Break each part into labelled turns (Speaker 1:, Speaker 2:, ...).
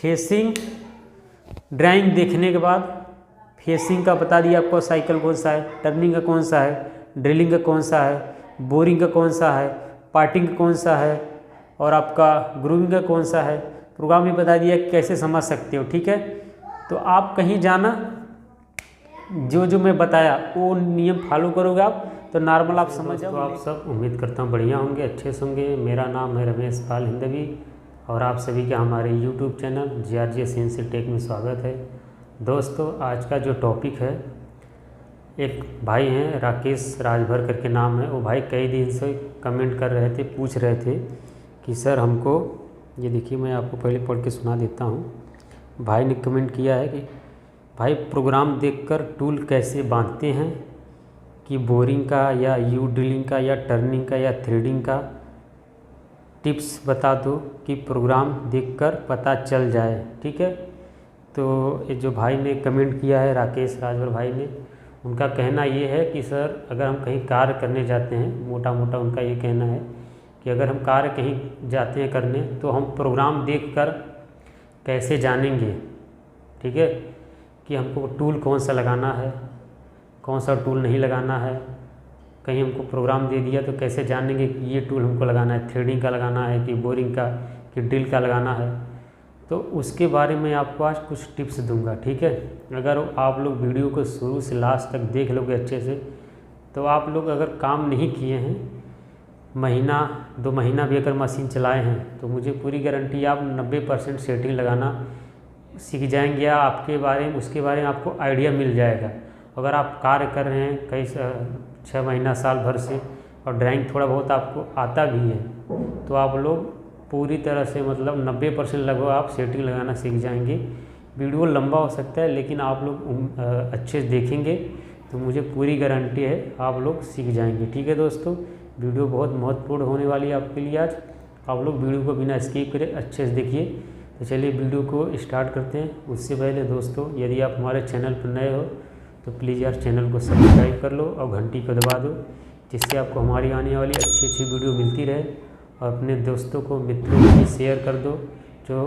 Speaker 1: Facing drawing देखने के बाद फेसिंग का बता दिया आपको साइकिल कौन सा है, टर्निंग का कौन सा है, ड्रिलिंग का कौन सा है, बोरिंग का कौन सा है, पार्टिंग का कौन सा है और आपका ग्रूविंग का कौन सा है। प्रोग्राम में बता दिया कैसे समझ सकते हो। ठीक है, तो आप कहीं जाना जो जो मैं बताया वो नियम फॉलो करोगे आप तो नॉर्मल आप समझ जाओ। आप सब उम्मीद करता हूँ बढ़िया होंगे, अच्छे से होंगे। मेरा नाम है रमेश पाल हिंदवी और आप सभी का हमारे YouTube channel GRJ CNC tech में स्वागत है। दोस्तों आज का जो टॉपिक है, एक भाई हैं राकेश राजभर करके नाम है, वो भाई कई दिन से कमेंट कर रहे थे, पूछ रहे थे कि सर हमको ये देखिए, मैं आपको पहले पढ़ के सुना देता हूँ। भाई ने कमेंट किया है कि भाई प्रोग्राम देखकर टूल कैसे बांधते हैं, कि बोरिंग का या यू ड्रिलिंग का या टर्निंग का या थ्रेडिंग का टिप्स बता दो कि प्रोग्राम देखकर पता चल जाए। ठीक है, तो ये जो भाई ने कमेंट किया है राकेश राजभर भाई ने, उनका कहना ये है कि सर अगर हम कहीं कार्य करने जाते हैं, मोटा मोटा उनका ये कहना है कि अगर हम कार्य कहीं जाते हैं करने तो हम प्रोग्राम देखकर कैसे जानेंगे। ठीक है, कि हमको टूल कौन सा लगाना है, कौन सा टूल नहीं लगाना है। कहीं हमको प्रोग्राम दे दिया तो कैसे जानेंगे कि ये टूल हमको लगाना है, थ्रेडिंग का लगाना है कि बोरिंग का कि ड्रिल का लगाना है। तो उसके बारे में आपको आज कुछ टिप्स दूंगा। ठीक है, अगर आप लोग वीडियो को शुरू से लास्ट तक देख लोगे अच्छे से तो आप लोग अगर काम नहीं किए हैं, महीना 2 महीना भी अगर मशीन चलाए हैं, तो मुझे पूरी गारंटी आप 90% सेटिंग लगाना सीख जाएंगे। या आपके बारे में उसके बारे में आपको आइडिया मिल जाएगा। अगर आप कार्य कर रहे हैं कई 6 महीना साल भर से और ड्राइंग थोड़ा बहुत आपको आता भी है, तो आप लोग पूरी तरह से मतलब 90% लगभग आप सेटिंग लगाना सीख जाएंगे। वीडियो लंबा हो सकता है लेकिन आप लोग अच्छे से देखेंगे तो मुझे पूरी गारंटी है आप लोग सीख जाएंगे। ठीक है दोस्तों, वीडियो बहुत महत्वपूर्ण होने वाली है आपके लिए आज। आप लोग वीडियो को बिना स्किप करे अच्छे से देखिए। तो चलिए वीडियो को स्टार्ट करते हैं। उससे पहले दोस्तों यदि आप हमारे चैनल पर नए हो तो प्लीज़ यार चैनल को सब्सक्राइब कर लो और घंटी को दबा दो, जिससे आपको हमारी आने वाली अच्छी अच्छी वीडियो मिलती रहे। और अपने दोस्तों को मित्रों को भी शेयर कर दो जो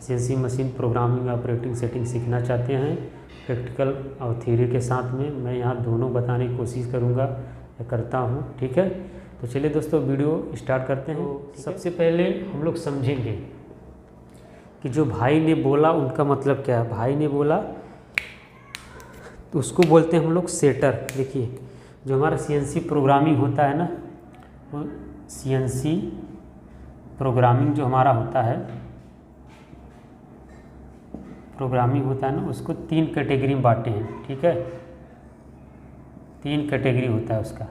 Speaker 1: CNC machine programming operating setting सीखना चाहते हैं, प्रैक्टिकल और थ्योरी के साथ में। मैं यहाँ दोनों बताने की कोशिश करूँगा या करता हूँ। ठीक है, तो चलिए दोस्तों वीडियो स्टार्ट करते हैं। सबसे पहले हम लोग समझेंगे कि जो भाई ने बोला उनका मतलब क्या है। भाई ने बोला तो उसको बोलते हैं हम लोग सेटर। देखिए जो हमारा CNC प्रोग्रामिंग होता है ना, वो CNC प्रोग्रामिंग जो हमारा होता है, प्रोग्रामिंग होता है ना, उसको 3 कैटेगरी में बांटे हैं। ठीक है, 3 कैटेगरी होता है उसका,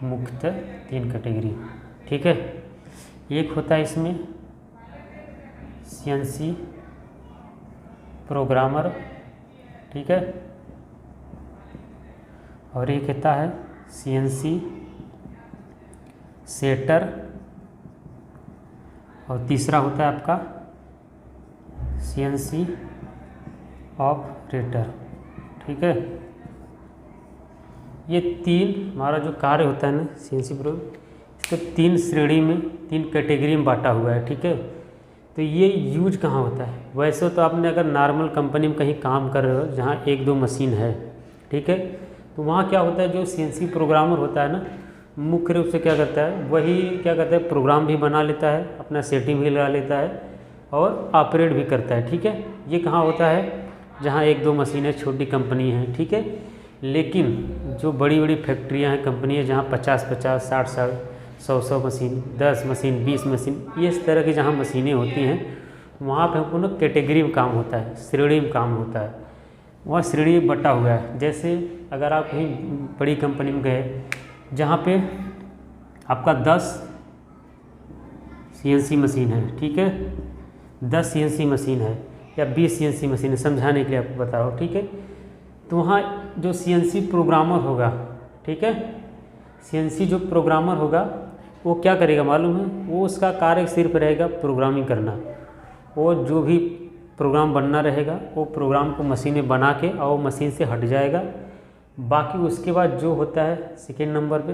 Speaker 1: मुख्य 3 कैटेगरी। ठीक है, एक होता है इसमें CNC प्रोग्रामर। ठीक है, और एक होता है CNC सेटर और तीसरा होता है आपका CNC ऑपरेटर। ठीक है, ये 3 हमारा जो कार्य होता है ना CNC प्रोग्राम, इसको 3 श्रेणी में 3 कैटेगरी में बांटा हुआ है। ठीक है, तो ये यूज कहाँ होता है। वैसे तो आपने अगर नॉर्मल कंपनी में कहीं काम कर रहे हो जहाँ 1-2 मशीन है, ठीक है, तो वहाँ क्या होता है, जो CNC प्रोग्रामर होता है ना, मुख्य रूप से क्या करता है, वही क्या करता है, प्रोग्राम भी बना लेता है, अपना सेटिंग भी लगा लेता है और ऑपरेट भी करता है। ठीक है, ये कहाँ होता है, जहाँ 1-2 मशीनें छोटी कंपनी हैं। ठीक है, लेकिन जो बड़ी बड़ी फैक्ट्रियाँ हैं, कंपनियाँ, जहाँ 50-50, 60-60, 100-100 मशीन, 10 मशीन, 20 मशीन, इस तरह की जहाँ मशीनें होती हैं, वहाँ पे हमको ना कैटेगरी में काम होता है, श्रेणी में काम होता है। वहाँ श्रेणी में बटा हुआ है। जैसे अगर आप कहीं बड़ी कंपनी में गए जहाँ पे आपका 10 CNC मशीन है, ठीक है, 10 CNC मशीन है या 20 CNC मशीन है, समझाने के लिए आपको बता रहा हूँ। ठीक है, तो वहाँ जो CNC प्रोग्रामर होगा, ठीक है, CNC जो प्रोग्रामर होगा वो क्या करेगा मालूम है, वो उसका कार्य सिर्फ रहेगा प्रोग्रामिंग करना। वो जो भी प्रोग्राम बनना रहेगा वो प्रोग्राम को मशीन में बना के और वो मशीन से हट जाएगा। बाकी उसके बाद जो होता है सेकेंड नंबर पे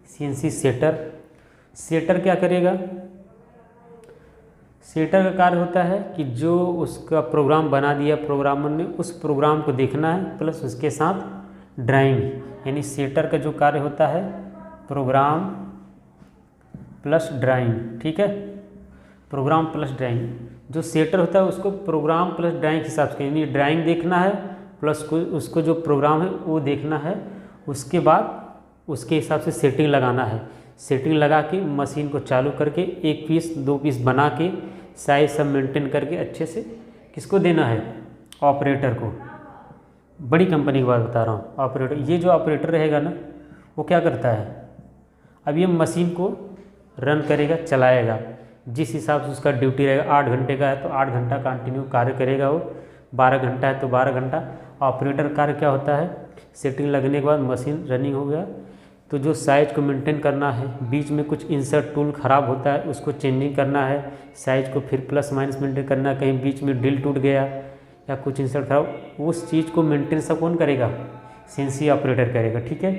Speaker 1: CNC सेटर। सेटर क्या करेगा, सेटर का कार्य होता है कि जो उसका प्रोग्राम बना दिया प्रोग्रामर ने, उस प्रोग्राम को देखना है प्लस उसके साथ ड्राइंग, यानी सेटर का जो कार्य होता है प्रोग्राम प्लस ड्राइंग। ठीक है, प्रोग्राम प्लस ड्राइंग। जो सेटर होता है उसको प्रोग्राम प्लस ड्राइंग के हिसाब से, यानी ड्राइंग देखना है प्लस उसको जो प्रोग्राम है वो देखना है, उसके बाद उसके हिसाब से सेटिंग लगाना है। सेटिंग लगा के मशीन को चालू करके 1 पीस 2 पीस बना के साइज सब मेंटेन करके अच्छे से किसको देना है, ऑपरेटर को। बड़ी कंपनी की बात बता रहा हूँ, ऑपरेटर। ये जो ऑपरेटर रहेगा ना वो क्या करता है, अब ये मशीन को रन करेगा, चलाएगा, जिस हिसाब से उसका ड्यूटी रहेगा। 8 घंटे का है तो 8 घंटा कंटिन्यू कार्य करेगा वो, 12 घंटा है तो 12 घंटा। ऑपरेटर कार्य क्या होता है, सेटिंग लगने के बाद मशीन रनिंग हो गया तो जो साइज को मेंटेन करना है, बीच में कुछ इंसर्ट टूल ख़राब होता है उसको चेंजिंग करना है, साइज को फिर प्लस माइनस मेंटेन करना है, कहीं बीच में ड्रिल टूट गया या कुछ इंसर्ट खराब, उस चीज़ को मेंटेन सब कौन करेगा, सीएनसी ऑपरेटर करेगा। ठीक है,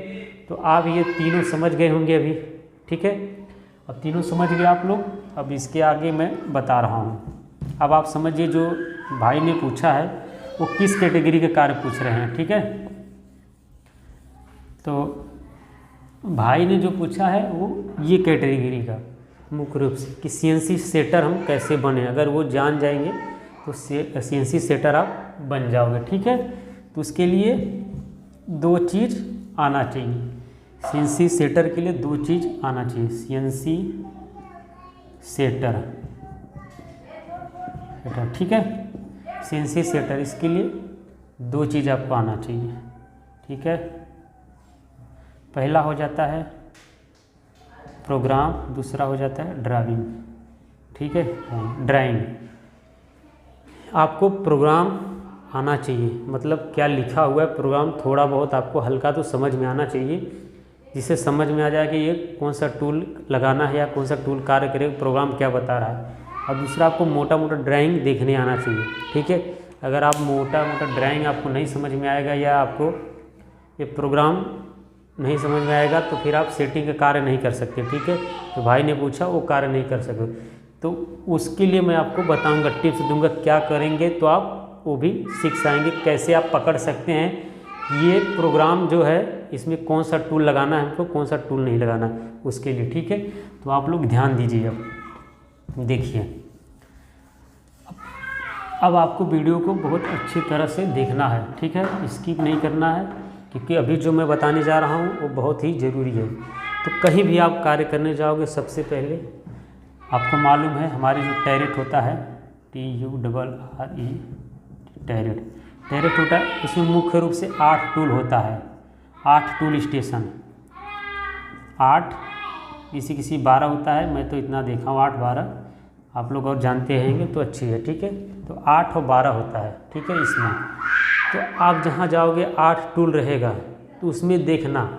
Speaker 1: तो आप ये तीनों समझ गए होंगे अभी। ठीक है, अब तीनों समझ गए आप लोग। अब इसके आगे मैं बता रहा हूँ। अब आप समझिए जो भाई ने पूछा है वो किस कैटेगरी के कार्य पूछ रहे हैं। ठीक है, तो भाई ने जो पूछा है वो ये कैटेगरी का मुख्य रूप से कि सीएनसी सेटर हम कैसे बने। अगर वो जान जाएंगे तो सीएनसी सेटर आप बन जाओगे। ठीक है, तो उसके लिए 2 चीज़ आना चाहिए। सीएनसी सेटर के लिए 2 चीज़ आना चाहिए। सीएनसी सेटर, ठीक है, सीएनसी सेटर, इसके लिए 2 चीज़ आपको आना चाहिए। ठीक है, पहला हो जाता है प्रोग्राम, दूसरा हो जाता है ड्राइंग। ठीक है, ड्राइंग। आपको प्रोग्राम आना चाहिए, मतलब क्या लिखा हुआ है प्रोग्राम, थोड़ा बहुत आपको हल्का तो समझ में आना चाहिए, जिससे समझ में आ जाए कि ये कौन सा टूल लगाना है या कौन सा टूल कार्य करेगा, प्रोग्राम क्या बता रहा है। और दूसरा आपको मोटा मोटा ड्राइंग देखने आना चाहिए। ठीक है, अगर आप मोटा मोटा ड्राइंग आपको नहीं समझ में आएगा या आपको ये प्रोग्राम नहीं समझ में आएगा तो फिर आप सेटिंग का कार्य नहीं कर सकते। ठीक है, तो भाई ने पूछा वो कार्य नहीं कर सके, तो उसके लिए मैं आपको बताऊंगा, टिप्स दूंगा क्या करेंगे तो आप वो भी सीख जाएंगे, कैसे आप पकड़ सकते हैं ये प्रोग्राम जो है इसमें कौन सा टूल लगाना है हमको, कौन सा टूल नहीं लगाना उसके लिए। ठीक है, तो आप लोग ध्यान दीजिए। अब देखिए, अब आपको वीडियो को बहुत अच्छी तरह से देखना है। ठीक है, स्किप नहीं करना है, क्योंकि अभी जो मैं बताने जा रहा हूँ वो बहुत ही ज़रूरी है। तो कहीं भी आप कार्य करने जाओगे सबसे पहले आपको मालूम है हमारे जो टैरेट होता है, TURRE, टैरेट, टैरेट होता है, इसमें मुख्य रूप से 8 टूल होता है, 8 टूल स्टेशन, 8, किसी 12 होता है, मैं तो इतना देखा हूँ 8-12, आप लोग और जानते रहेंगे तो अच्छी है। ठीक है, तो 8 और 12 होता है। ठीक है, इसमें तो आप जहाँ जाओगे 8 टूल रहेगा, तो उसमें देखना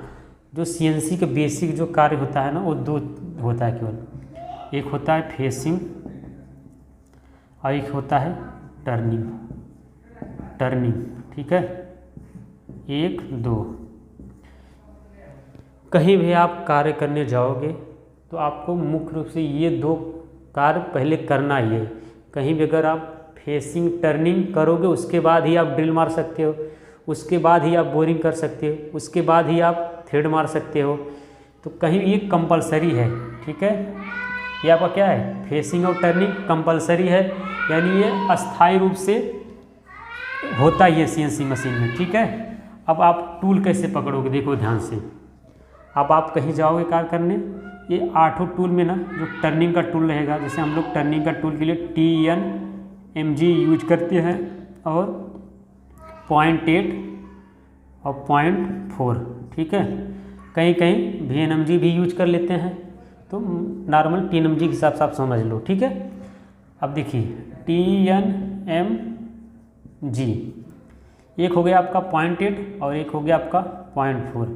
Speaker 1: जो सीएनसी का बेसिक जो कार्य होता है ना वो 2 होता है केवल, एक होता है फेसिंग और एक होता है टर्निंग। ठीक है, 1 2। कहीं भी आप कार्य करने जाओगे तो आपको मुख्य रूप से ये 2 कार्य पहले करना ही है। कहीं भी अगर आप फेसिंग टर्निंग करोगे उसके बाद ही आप ड्रिल मार सकते हो, उसके बाद ही आप बोरिंग कर सकते हो, उसके बाद ही आप थ्रेड मार सकते हो, तो कहीं ये कंपलसरी है। ठीक है, ये आपका क्या है, फेसिंग और टर्निंग कंपलसरी है, यानी ये अस्थायी रूप से होता ही है सीएनसी मशीन में। ठीक है, अब आप टूल कैसे पकड़ोगे, देखो ध्यान से। अब आप कहीं जाओगे कार्य करने, ये 8 टूल में ना जो टर्निंग का टूल रहेगा, जैसे हम लोग टर्निंग का टूल के लिए TNMG यूज करते हैं और 0.8 और 0.4। ठीक है, कहीं कहीं VNMG भी यूज कर लेते हैं, तो नॉर्मल TNMG के हिसाब से आप समझ लो। ठीक है, अब देखिए TNMG, एक हो गया आपका 0.8 और एक हो गया आपका 0.4।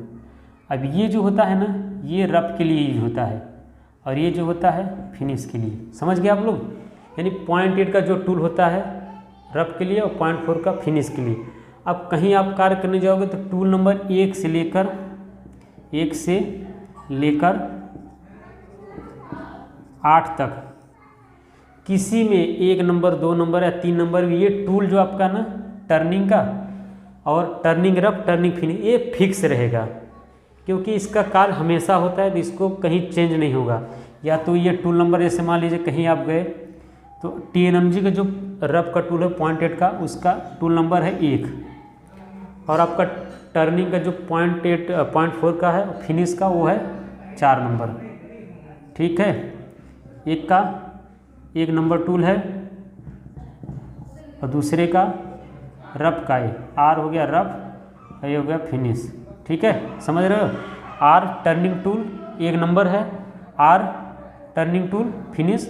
Speaker 1: अब ये जो होता है ना ये रफ के लिए यूज होता है और ये जो होता है फिनिश के लिए। समझ गए आप लोग, यानी 0.8 का जो टूल होता है रफ के लिए और 0.4 का फिनिश के लिए। अब कहीं आप कार्य करने जाओगे तो टूल नंबर 1 से लेकर 8 तक किसी में 1 नंबर 2 नंबर या 3 नंबर भी ये टूल जो आपका ना टर्निंग का और टर्निंग रफ टर्निंग फिनिश ये फिक्स रहेगा, क्योंकि इसका कार्य हमेशा होता है, तो इसको कहीं चेंज नहीं होगा। या तो ये टूल नंबर जैसे मान लीजिए कहीं आप गए तो TNMG का जो रफ का टूल है 0.8 का, उसका टूल नंबर है 1 और आपका टर्निंग का जो 0.4 का है फिनिश का वो है 4 नंबर। ठीक है, एक का 1 नंबर टूल है और दूसरे का रफ का है, R हो गया रफ, ये हो गया फिनिश। ठीक है, समझ रहे हो। R टर्निंग टूल 1 नंबर है, R turning tool finish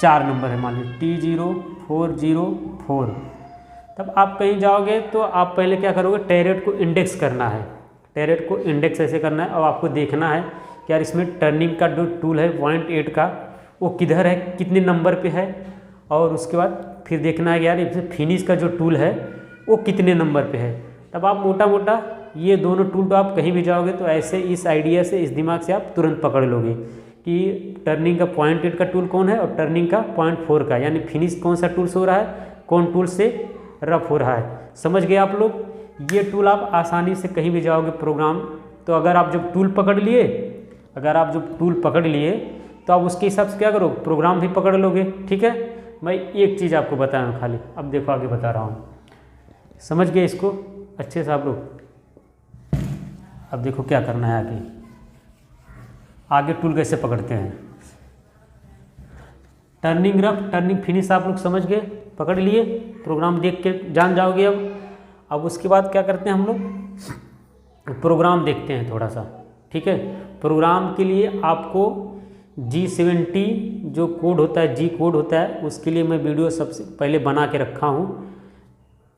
Speaker 1: 4 number है, मान लीजिए T0404। तब आप कहीं जाओगे तो आप पहले क्या करोगे, टैरेट को इंडेक्स करना है। टैरेट को इंडेक्स ऐसे करना है और आपको देखना है कि यार इसमें टर्निंग का जो टूल है 0.8 का वो किधर है, कितने नंबर पे है, और उसके बाद फिर देखना है कि यार इसमें फिनिश का जो टूल है वो कितने नंबर पे है। तब आप मोटा मोटा ये दोनों टूल तो आप कहीं भी जाओगे तो ऐसे इस आइडिया से, इस दिमाग से आप तुरंत पकड़ लोगे कि टर्निंग का 0.8 का टूल कौन है और टर्निंग का 0.4 का, यानी फिनिश कौन सा टूल से हो रहा है, कौन टूल से रफ हो रहा है। समझ गए आप लोग। ये टूल आप आसानी से कहीं भी जाओगे प्रोग्राम, तो अगर आप जब टूल पकड़ लिए तो आप उसके हिसाब से क्या करो, प्रोग्राम भी पकड़ लोगे। ठीक है, मैं एक चीज़ आपको बता रहा हूँ खाली, अब देखो आगे बता रहा हूँ, समझ गए इसको अच्छे से आप लोग। अब देखो क्या करना है आगे टूल कैसे पकड़ते हैं। टर्निंग रफ टर्निंग फिनिश आप लोग समझ गए, पकड़ लिए, प्रोग्राम देख के जान जाओगे। अब उसके बाद क्या करते हैं हम लोग, प्रोग्राम देखते हैं थोड़ा सा। ठीक है, प्रोग्राम के लिए आपको G70 जो कोड होता है, G कोड होता है, उसके लिए मैं वीडियो सबसे पहले बना के रखा हूँ।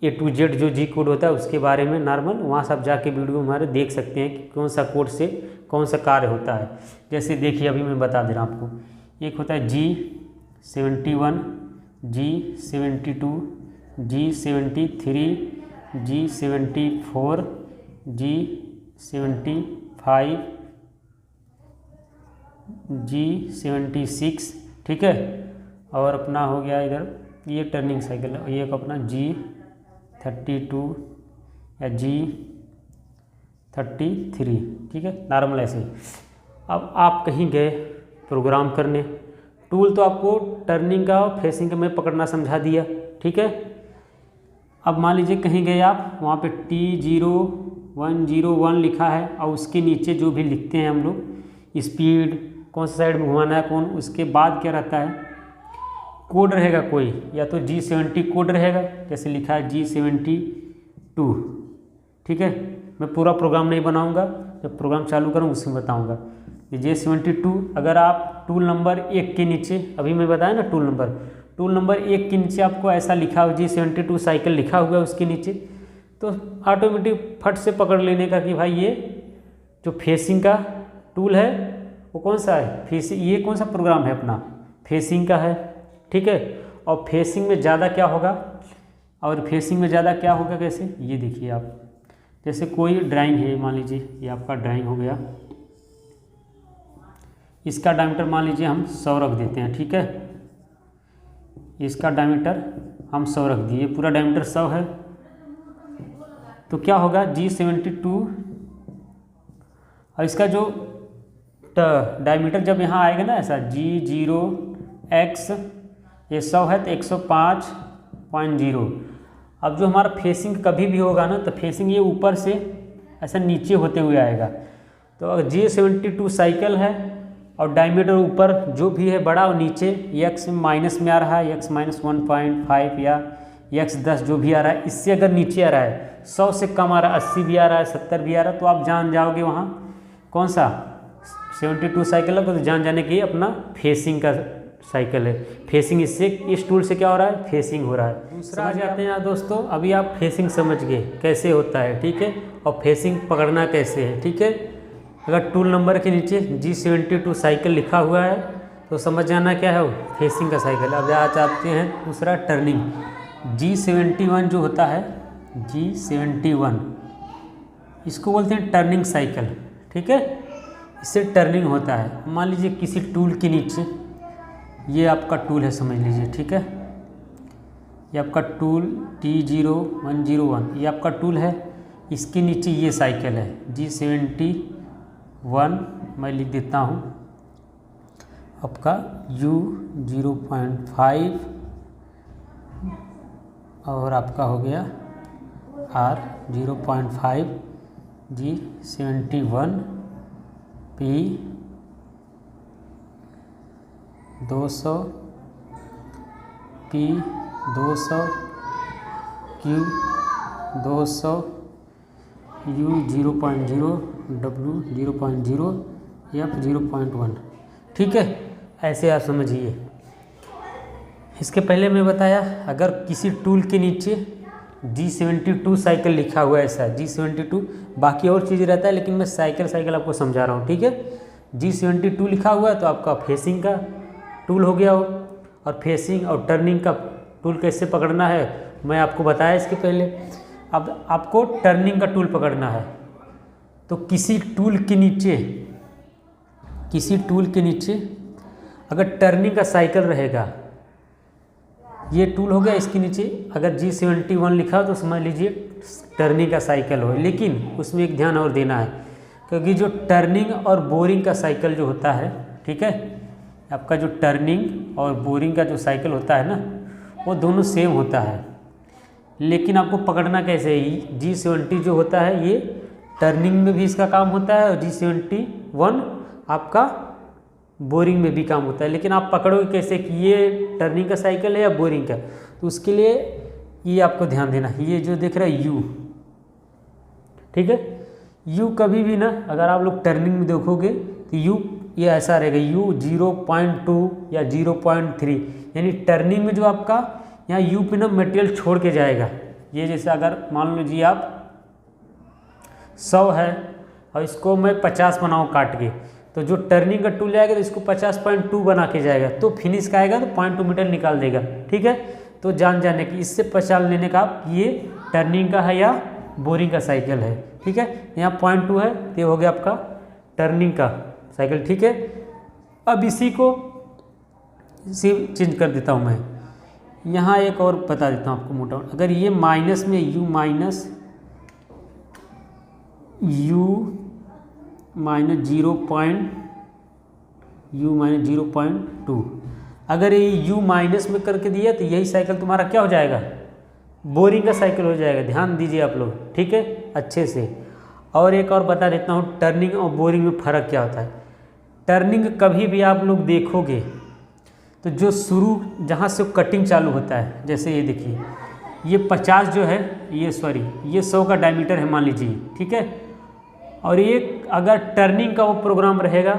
Speaker 1: A to Z जो G कोड होता है उसके बारे में नॉर्मल, वहाँ से आप जाके वीडियो हमारे देख सकते हैं कि कौन सा कोड से कौन सा कार्य होता है। जैसे देखिए अभी मैं बता दे रहा हूँ आपको, एक होता है G71, G72, G73, G74, G75, G76। ठीक है, और अपना हो गया इधर ये टर्निंग साइकिल है, ये एक अपना G32 या G33। ठीक है, नॉर्मल ऐसे। अब आप कहीं गए प्रोग्राम करने, टूल तो आपको टर्निंग का और फेसिंग का मैं पकड़ना समझा दिया। ठीक है, अब मान लीजिए कहीं गए आप, वहाँ पे T0101 लिखा है और उसके नीचे जो भी लिखते हैं हम लोग, स्पीड कौन सा साइड में घुमाना है कौन, उसके बाद क्या रहता है, कोड रहेगा कोई, या तो G70 कोड रहेगा, जैसे लिखा है G72। ठीक है, मैं पूरा प्रोग्राम नहीं बनाऊंगा, जब प्रोग्राम चालू करूँ उसमें बताऊंगा। G72 अगर आप टूल नंबर 1 के नीचे, अभी मैं बताया ना टूल नंबर 1 के नीचे आपको ऐसा लिखा हो, G72 साइकिल लिखा हुआ है उसके नीचे, तो ऑटोमेटिक फट से पकड़ लेने का कि भाई ये जो फेसिंग का टूल है वो कौन सा है, फेसिंग, ये कौन सा प्रोग्राम है अपना, फेसिंग का है। ठीक है, और फेसिंग में ज़्यादा क्या होगा, कैसे, ये देखिए आप, जैसे कोई ड्राइंग है, मान लीजिए ये आपका ड्राइंग हो गया, इसका डायमीटर मान लीजिए हम 100 रख देते हैं। ठीक है, इसका डायमीटर हम 100 रख दिए, पूरा डायमीटर 100 है, तो क्या होगा G72 और इसका जो डायमीटर जब यहाँ आएगा ना ऐसा G0X, ये 100 है तो 105.0। अब जो हमारा फेसिंग कभी भी होगा ना, तो फेसिंग ये ऊपर से ऐसा नीचे होते हुए आएगा। तो अगर G72 साइकिल है और डायमीटर ऊपर जो भी है बड़ा और नीचे x माइनस में आ रहा है, x -1.5 या x 10 जो भी आ रहा है, इससे अगर नीचे आ रहा है, 100 से कम आ रहा है, 80 भी आ रहा है, 70 भी आ रहा है, तो आप जान जाओगे वहाँ कौन सा 72 साइकिल है, तो जान जाने की अपना फेसिंग का साइकिल है। फेसिंग इससे, इस टूल से क्या हो रहा है, फेसिंग हो रहा है। दूसरा आ जाते हैं दोस्तों, अभी आप फेसिंग समझ गए कैसे होता है। ठीक है, और फेसिंग पकड़ना कैसे है। ठीक है, अगर टूल नंबर के नीचे G72 साइकिल लिखा हुआ है तो समझ जाना क्या है वो फेसिंग का साइकिल। अब आ जाते हैं दूसरा टर्निंग, G71 जो होता है, G71 इसको बोलते हैं टर्निंग साइकिल। ठीक है, इससे टर्निंग होता है। मान लीजिए किसी टूल के नीचे ये आपका टूल है समझ लीजिए, ठीक है। ये आपका टूल T0101 ये आपका टूल है। इसके नीचे ये साइकिल है G71, मैं लिख देता हूँ आपका U0.5 और आपका हो गया R0.5 G71 P200 P200 Q200 U0.0 W0.0 F0.1, ठीक है। ऐसे आप समझिए। इसके पहले मैं बताया अगर किसी टूल के नीचे G72 साइकिल लिखा हुआ है, ऐसा G72, बाकी और चीज़ रहता है लेकिन मैं साइकिल आपको समझा रहा हूँ, ठीक है। G72 लिखा हुआ है तो आपका फेसिंग का टूल हो गया हो। और फेसिंग और टर्निंग का टूल कैसे पकड़ना है मैं आपको बताया इसके पहले। अब आपको टर्निंग का टूल पकड़ना है तो किसी टूल के नीचे अगर टर्निंग का साइकिल रहेगा, ये टूल हो गया, इसके नीचे अगर G71 लिखा हो तो समझ लीजिए टर्निंग का साइकिल हो। लेकिन उसमें एक ध्यान और देना है, क्योंकि जो टर्निंग और बोरिंग का साइकिल जो होता है, ठीक है, आपका जो टर्निंग और बोरिंग का जो साइकिल होता है ना, वो दोनों सेम होता है। लेकिन आपको पकड़ना कैसे है, G70 जो होता है ये टर्निंग में भी इसका काम होता है और G71 आपका बोरिंग में भी काम होता है। लेकिन आप पकड़ोगे कैसे कि ये टर्निंग का साइकिल है या बोरिंग का, तो उसके लिए ये आपको ध्यान देना है। ये जो दिख रहा है U, ठीक है, U कभी भी ना अगर आप लोग टर्निंग में देखोगे तो U ये ऐसा रहेगा U0.2 या 0.3, यानी टर्निंग में जो आपका यहाँ U पे ना मटेरियल छोड़ के जाएगा। ये जैसे अगर मान लीजिए आप 100 है और इसको मैं 50 बनाऊँ काट के, तो जो टर्निंग का टूल आएगा तो इसको 50.2 बना के जाएगा, तो फिनिश का आएगा तो 0.2 मीटर निकाल देगा, ठीक है। तो जाने की इससे पहचान लेने का आप ये टर्निंग का है या बोरिंग का साइकिल है, ठीक है। यहाँ 0.2 है तो ये हो गया आपका टर्निंग का साइकिल, ठीक है। अब इसी चेंज कर देता हूँ मैं, यहाँ एक और बता देता हूँ आपको मोटा। अगर ये माइनस में U माइनस 0.2, अगर ये U माइनस में करके दिया तो यही साइकिल तुम्हारा क्या हो जाएगा, बोरिंग का साइकिल हो जाएगा। ध्यान दीजिए आप लोग, ठीक है, अच्छे से। और एक और बता देता हूँ टर्निंग और बोरिंग में फ़र्क क्या होता है। टर्निंग कभी भी आप लोग देखोगे तो जो शुरू जहाँ से कटिंग चालू होता है, जैसे ये देखिए ये 50 जो है ये 100 का डायमीटर है मान लीजिए, ठीक है। और ये अगर टर्निंग का वो प्रोग्राम रहेगा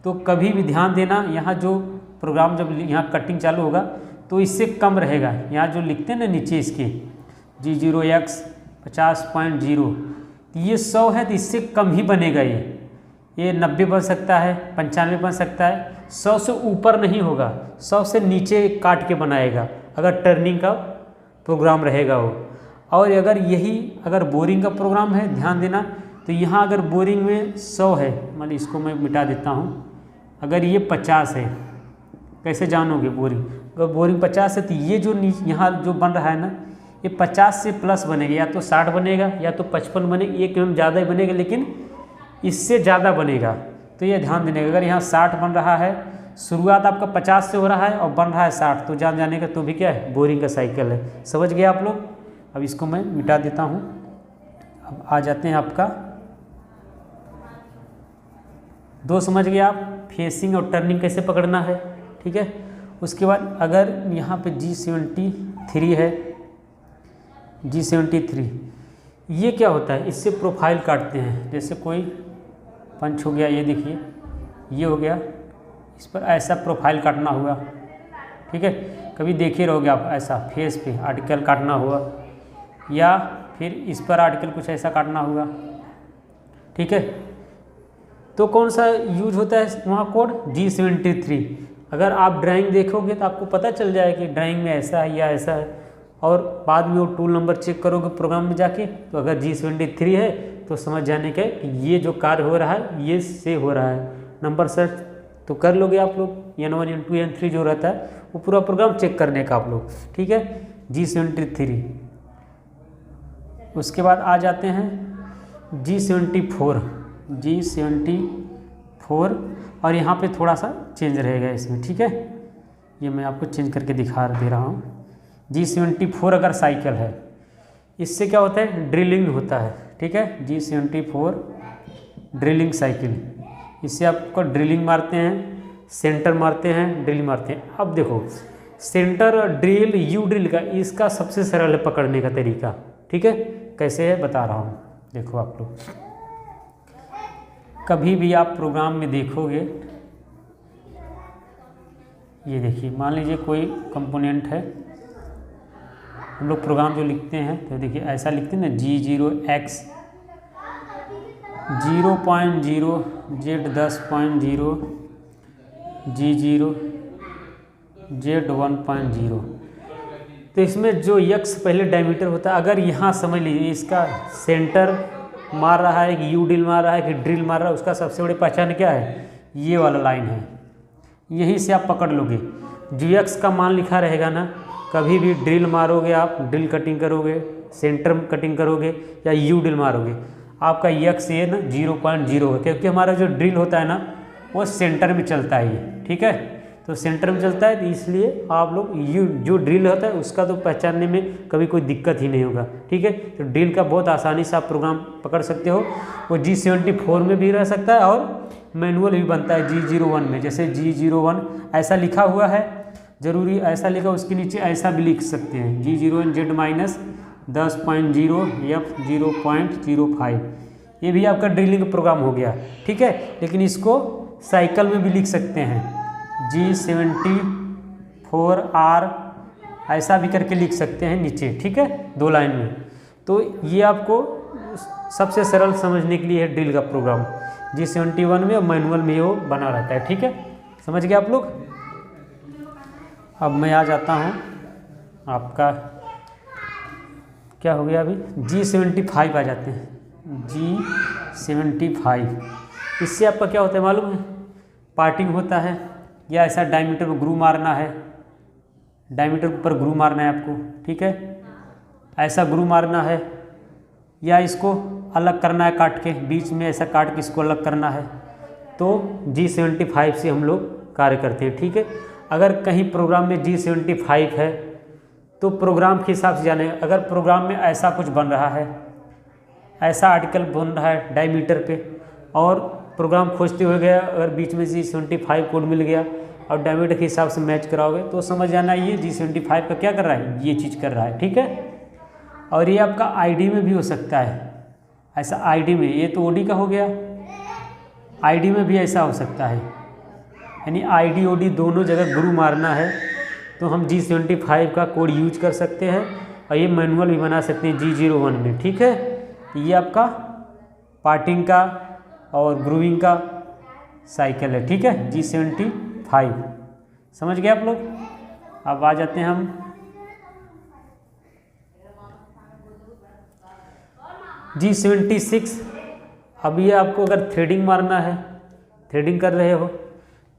Speaker 1: तो कभी भी ध्यान देना, यहाँ जो प्रोग्राम जब यहाँ कटिंग चालू होगा तो इससे कम रहेगा। यहाँ जो लिखते हैं ना नीचे इसके G0X 50.0, ये 100 है तो इससे कम ही बनेगा। ये 90 बन सकता है, 95 बन सकता है, 100 से ऊपर नहीं होगा, 100 से नीचे काट के बनाएगा अगर टर्निंग का प्रोग्राम रहेगा वो। और अगर बोरिंग का प्रोग्राम है, ध्यान देना, तो यहाँ अगर बोरिंग में 100 है, मान इसको मैं मिटा देता हूँ, अगर ये 50 है, कैसे जानोगे बोरिंग, अगर बोरिंग 50 है तो ये जो यहाँ जो बन रहा है ना, ये 50 से प्लस बनेगा, या तो 60 बनेगा या तो 55 बनेगा, ये क्यों ज़्यादा ही बनेगा लेकिन इससे ज़्यादा बनेगा। तो ये ध्यान देने का, अगर यहाँ 60 बन रहा है, शुरुआत आपका 50 से हो रहा है और बन रहा है 60, तो जाने का तो भी क्या है, बोरिंग का साइकिल है। समझ गए आप लोग। अब इसको मैं मिटा देता हूँ। अब आ जाते हैं आपका 2 समझ गए आप, फेसिंग और टर्निंग कैसे पकड़ना है, ठीक है। उसके बाद अगर यहाँ पे G73 है, G73 ये क्या होता है, इससे प्रोफाइल काटते हैं। जैसे कोई पंच हो गया, ये देखिए ये हो गया, इस पर ऐसा प्रोफाइल काटना हुआ, ठीक है। कभी देखे रहोगे आप, ऐसा फेस पे आर्टिकल काटना हुआ, या फिर इस पर आर्टिकल कुछ ऐसा काटना हुआ, ठीक है। तो कौन सा यूज होता है वहाँ कोड, G73। अगर आप ड्राइंग देखोगे तो आपको पता चल जाएगा कि ड्राइंग में ऐसा है या ऐसा है, और बाद में वो टूल नंबर चेक करोगे प्रोग्राम में जाके, तो अगर G73 है तो समझ जाने का कि ये जो कार्य हो रहा है ये से हो रहा है, नंबर सर्च तो कर लोगे आप लोग। N1 N2 N3 जो रहता है वो पूरा प्रोग्राम चेक करने का आप लोग, ठीक है। G73, उसके बाद आ जाते हैं G74 और यहाँ पे थोड़ा सा चेंज रहेगा इसमें, ठीक है। ये मैं आपको चेंज करके दिखा दे रहा हूँ। G74 अगर साइकिल है, इससे क्या होता है, ड्रिलिंग होता है, ठीक है। G74 ड्रिलिंग साइकिल, इससे आपको ड्रिलिंग मारते हैं, सेंटर मारते हैं, ड्रिल मारते हैं। अब देखो सेंटर ड्रिल यू ड्रिल का, इसका सबसे सरल है पकड़ने का तरीका, ठीक है। कैसे है बता रहा हूँ, देखो आप लोग कभी भी आप प्रोग्राम में देखोगे, ये देखिए मान लीजिए कोई कंपोनेंट है, हम लोग प्रोग्राम जो लिखते हैं तो देखिए ऐसा लिखते हैं ना, G0X 0.0 Z 10.0 G0 Z 1.0। तो इसमें जो x पहले डायमीटर होता है, अगर यहाँ समझ लीजिए इसका सेंटर मार रहा है कि यू ड्रिल मार रहा है कि ड्रिल मार रहा है, उसका सबसे बड़ी पहचान क्या है, ये वाला लाइन है। यहीं से आप पकड़ लोगे, जो x का मान लिखा रहेगा ना, कभी भी ड्रिल मारोगे आप, ड्रिल कटिंग करोगे, सेंटर कटिंग करोगे या यू ड्रिल मारोगे, आपका x ये ना 0.0 है, क्योंकि हमारा जो ड्रिल होता है ना वो सेंटर में चलता है ये, ठीक है। तो सेंटर में चलता है, तो इसलिए आप लोग यू जो ड्रिल होता है उसका तो पहचानने में कभी कोई दिक्कत ही नहीं होगा, ठीक है। तो ड्रिल का बहुत आसानी से आप प्रोग्राम पकड़ सकते हो। वो G74 में भी रह सकता है और मैनुअल भी बनता है G01 में। जैसे G01 ऐसा लिखा हुआ है, ज़रूरी ऐसा लिखा, उसके नीचे ऐसा भी लिख सकते हैं G01 Z -10.0 F 0.05। ये भी आपका ड्रिलिंग प्रोग्राम हो गया, ठीक है। लेकिन इसको साइकिल में भी लिख सकते हैं, G74R ऐसा भी करके लिख सकते हैं नीचे, ठीक है, 2 लाइन में। तो ये आपको सबसे सरल समझने के लिए है ड्रिल का प्रोग्राम। G71 में और मैनुअल में वो बना रहता है, ठीक है, समझ गए आप लोग। अब मैं आ जाता हूँ, आपका क्या हो गया अभी, G75 आ जाते हैं। G75 इससे आपका क्या होता है मालूम है, पार्टिंग होता है, या ऐसा डायमीटर पर ग्रू मारना है, डायमीटर पर ग्रू मारना है आपको, ठीक है, ऐसा ग्रू मारना है, या इसको अलग करना है काट के, बीच में ऐसा काट के इसको अलग करना है। तो G75 से हम लोग कार्य करते हैं, ठीक है। अगर कहीं प्रोग्राम में G75 है तो प्रोग्राम के हिसाब से जाने, अगर प्रोग्राम में ऐसा कुछ बन रहा है, ऐसा आर्टिकल बन रहा है डायमीटर पे, और प्रोग्राम खोजते हुए गया, अगर बीच में G75 कोड मिल गया और डायमीटर के हिसाब से मैच कराओगे तो समझ जाना ये G75 का क्या कर रहा है, ये चीज़ कर रहा है, ठीक है। और ये आपका ID में भी हो सकता है, ऐसा ID में, ये तो OD का हो गया, ID में भी ऐसा हो सकता है, यानी ID OD दोनों जगह ग्रू मारना है तो हम G75 का कोड यूज कर सकते हैं, और ये मैनुअल भी बना सकते हैं G01 में, ठीक है। ये आपका पार्टिंग का और ग्रूविंग का साइकिल है, ठीक है, G75 समझ गए आप लोग। अब आ जाते हैं हम G76। अब ये आपको अगर थ्रेडिंग मारना है, थ्रेडिंग कर रहे हो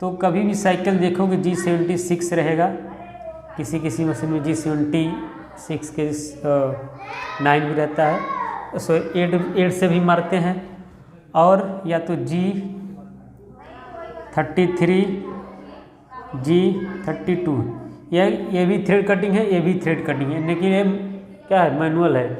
Speaker 1: तो कभी भी साइकिल देखोगे G76 रहेगा, किसी किसी मशीन में G76 के 9 भी रहता है, सो 8 से भी मारते हैं, और या तो G33 G32, ये भी थ्रेड कटिंग है, ये भी थ्रेड कटिंग है, लेकिन ये क्या है, मैनुअल है,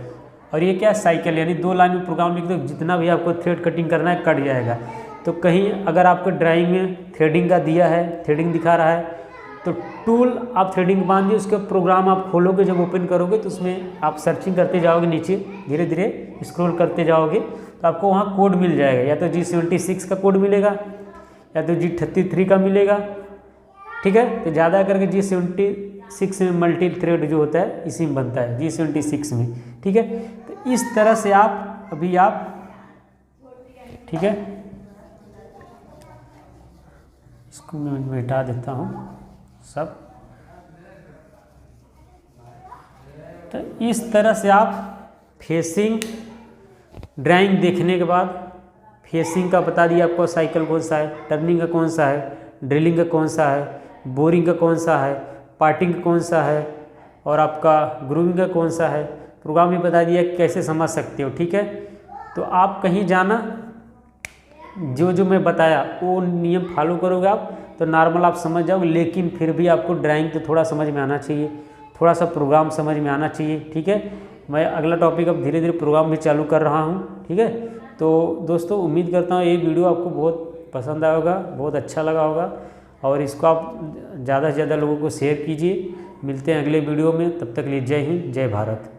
Speaker 1: और ये क्या है, साइकिल, यानी 2 लाइन में प्रोग्राम लिख दो, जितना भी आपको थ्रेड कटिंग करना है कट जाएगा। तो कहीं अगर आपको ड्राइंग में थ्रेडिंग का दिया है, थ्रेडिंग दिखा रहा है, तो टूल आप थ्रेडिंग बांध दिए, उसके प्रोग्राम आप खोलोगे, जब ओपन करोगे तो उसमें आप सर्चिंग करते जाओगे, नीचे धीरे धीरे स्क्रॉल करते जाओगे तो आपको वहाँ कोड मिल जाएगा, या तो G76 का कोड मिलेगा या तो G33 का मिलेगा, ठीक है। तो ज़्यादा करके G76 में मल्टी थ्रेड जो होता है इसी में बनता है, G76 में, ठीक है। तो इस तरह से आप अभी आप, ठीक है, इसको मैं मिटा देता हूँ सब। तो इस तरह से आप फेसिंग ड्राइंग देखने के बाद, फेसिंग का बता दिया आपको साइकिल कौन सा है, टर्निंग का कौन सा है, ड्रिलिंग का कौन सा है, बोरिंग का कौन सा है, पार्टिंग का कौन सा है, और आपका ग्रूविंग का कौन सा है। प्रोग्राम भी बता दिया कैसे समझ सकते हो। ठीक है, तो आप कहीं जाना, जो जो मैं बताया वो नियम फॉलो करोगे आप तो नॉर्मल आप समझ जाओगे, लेकिन फिर भी आपको ड्राइंग तो थोड़ा समझ में आना चाहिए, थोड़ा सा प्रोग्राम समझ में आना चाहिए। ठीक है, मैं अगला टॉपिक अब धीरे धीरे प्रोग्राम भी चालू कर रहा हूँ। ठीक है, तो दोस्तों उम्मीद करता हूँ ये वीडियो आपको बहुत पसंद आया होगा, बहुत अच्छा लगा होगा, और इसको आप ज़्यादा से ज़्यादा लोगों को शेयर कीजिए। मिलते हैं अगले वीडियो में, तब तक के लिए जय हिंद, जय भारत।